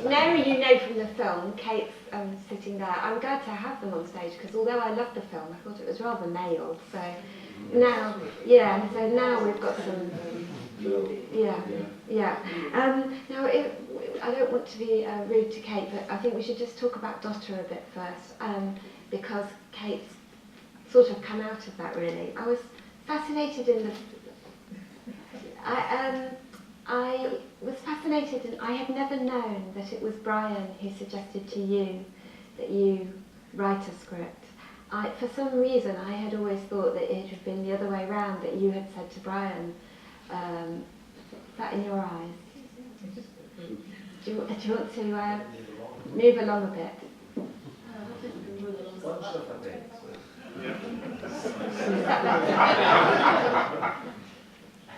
Mary, you know from the film, Kate's sitting there. I'm glad to have them on stage because although I loved the film, I thought it was rather male. So now, yeah, so now we've got some, yeah. Now, I don't want to be rude to Kate, but I think we should just talk about Dotter a bit first, because Kate's sort of come out of that really. I was fascinated in the. I was fascinated, and I had never known that it was Bryan who suggested to you that you write a script. For some reason, I had always thought that it had been the other way around, that you had said to Bryan, is that in your eyes? Do you want to move along a bit?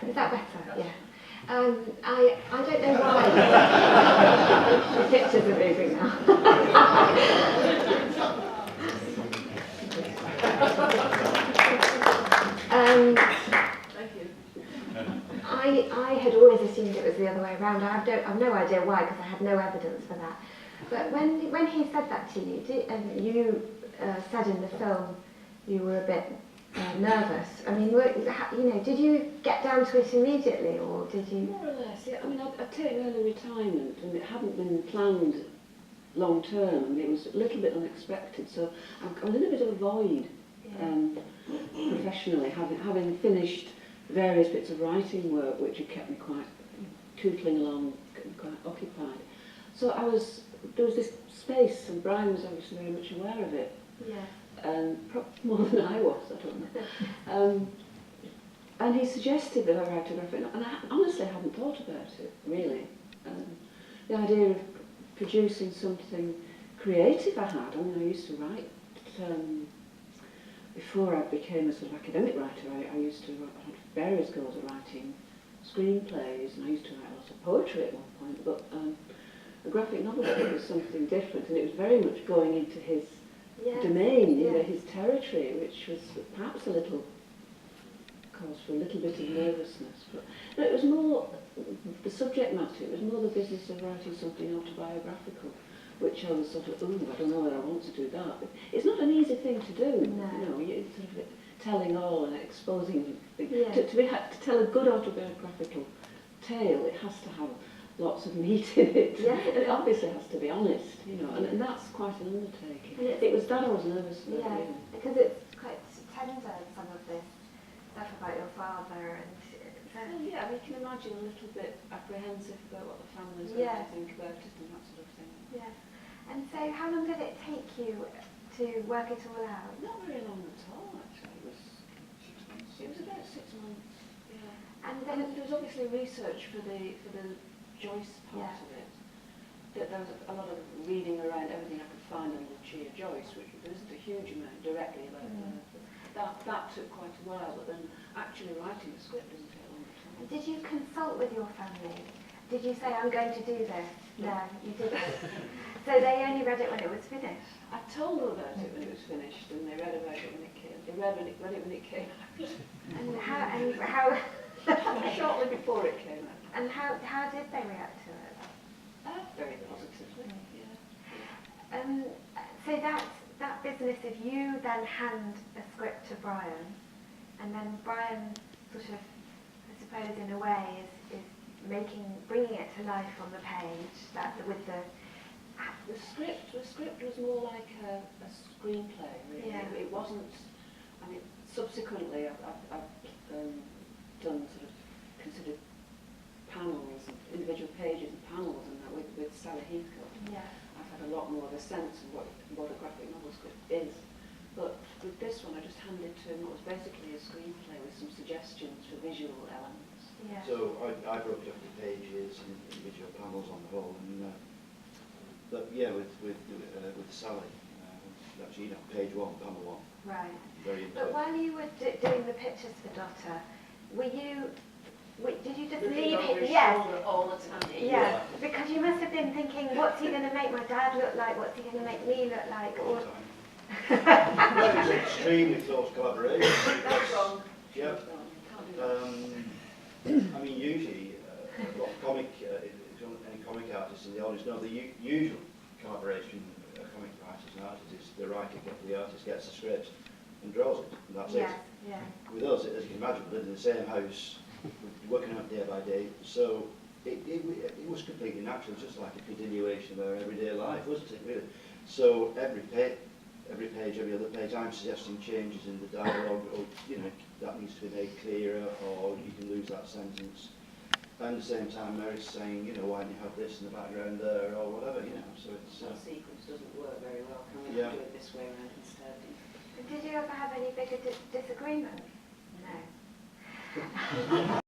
Is that better? Yeah. I don't know why. The pictures are moving now. Thank you. I had always assumed it was the other way around. I've no idea why, because I had no evidence for that. But when he said that to you, you said in the film you were a bit nervous. I mean, did you get down to it immediately, or did you? More or less, yeah. I mean, I'd taken early retirement, and it hadn't been planned long term, and it was a little bit unexpected. So I was in a bit of a void professionally, having finished various bits of writing work, which had kept me quite tootling along, quite occupied. So there was this space, and Bryan was obviously very much aware of it. Yeah. Perhaps more than I was, I don't know. And he suggested that I write a graphic novel, and I honestly hadn't thought about it, really. The idea of producing something creative I had. I mean, I used to write, before I became a sort of academic writer, I had various goals of writing screenplays, and I used to write lots of poetry at one point, but a graphic novel was something different, and it was very much going into his domain, his territory, which was perhaps a little, cause for a little bit of nervousness. But no, it was more the subject matter, it was more the business of writing something autobiographical, which I was sort of, I don't know whether I want to do that. But it's not an easy thing to do, you're sort of telling all and exposing. To tell a good autobiographical tale, it has to have lots of meat in it. Yeah. And it obviously has to be honest, and that's quite an undertaking. It was that I was nervous about. Yeah, because it's quite tender, some of this stuff about your father, and you can imagine a little bit apprehensive about what the family's going to think about it and that sort of thing. Yeah. And so how long did it take you to work it all out? Not very long at all, actually. It was about 6 months. Yeah. And then there was obviously research for the Joyce part of it. There was a lot of reading around everything I could find on Lucia Joyce, which there isn't a huge amount directly about her. That took quite a while, but then actually writing the script didn't take long at all. Did you consult with your family? Did you say, I'm going to do this? No, you didn't. So they only read it when it was finished? I told them about it when it was finished, and they read about it when it came. They read it when it came out. And how shortly before it came out. And how did they react to it? Very positively. Yeah. So that business of you then hand a script to Bryan, and then Bryan sort of, I suppose in a way, is bringing it to life on the page. The script was more like a screenplay. Really. Yeah. It wasn't. I mean, subsequently I've done sort of considered panels, individual pages and panels, and that with Sally Heathcote. Yeah. I've had a lot more of a sense of what a graphic novel script is. But with this one, I just handed to him what was basically a screenplay with some suggestions for visual elements. Yeah. So I broke it up into pages and individual panels on the whole, and with Sally, that's page 1, panel 1. Right. Very But while you were doing the pictures for Dotter, did you just leave it? Yes. All the time. Yeah, because you must have been thinking, what's he going to make my dad look like? What's he going to make me look like? All the time. No, it's extremely close collaboration. That's wrong. Yeah. I mean, usually, comic, any comic artists in the audience know the usual collaboration between comic writers and artists is the artist gets the script and draws it, and that's Yes, it. yeah. With us, as you can imagine, we lived in the same house, working out day by day, so it was completely natural, just like a continuation of our everyday life, wasn't it, really? So every page, every other page, I'm suggesting changes in the dialogue, or, you know, that needs to be made clearer, or you can lose that sentence. And at the same time, Mary's saying, you know, why don't you have this in the background there, or whatever, you know, so it's... That sequence doesn't work very well, can we do it this way around instead? Did you ever have any bigger disagreements? No.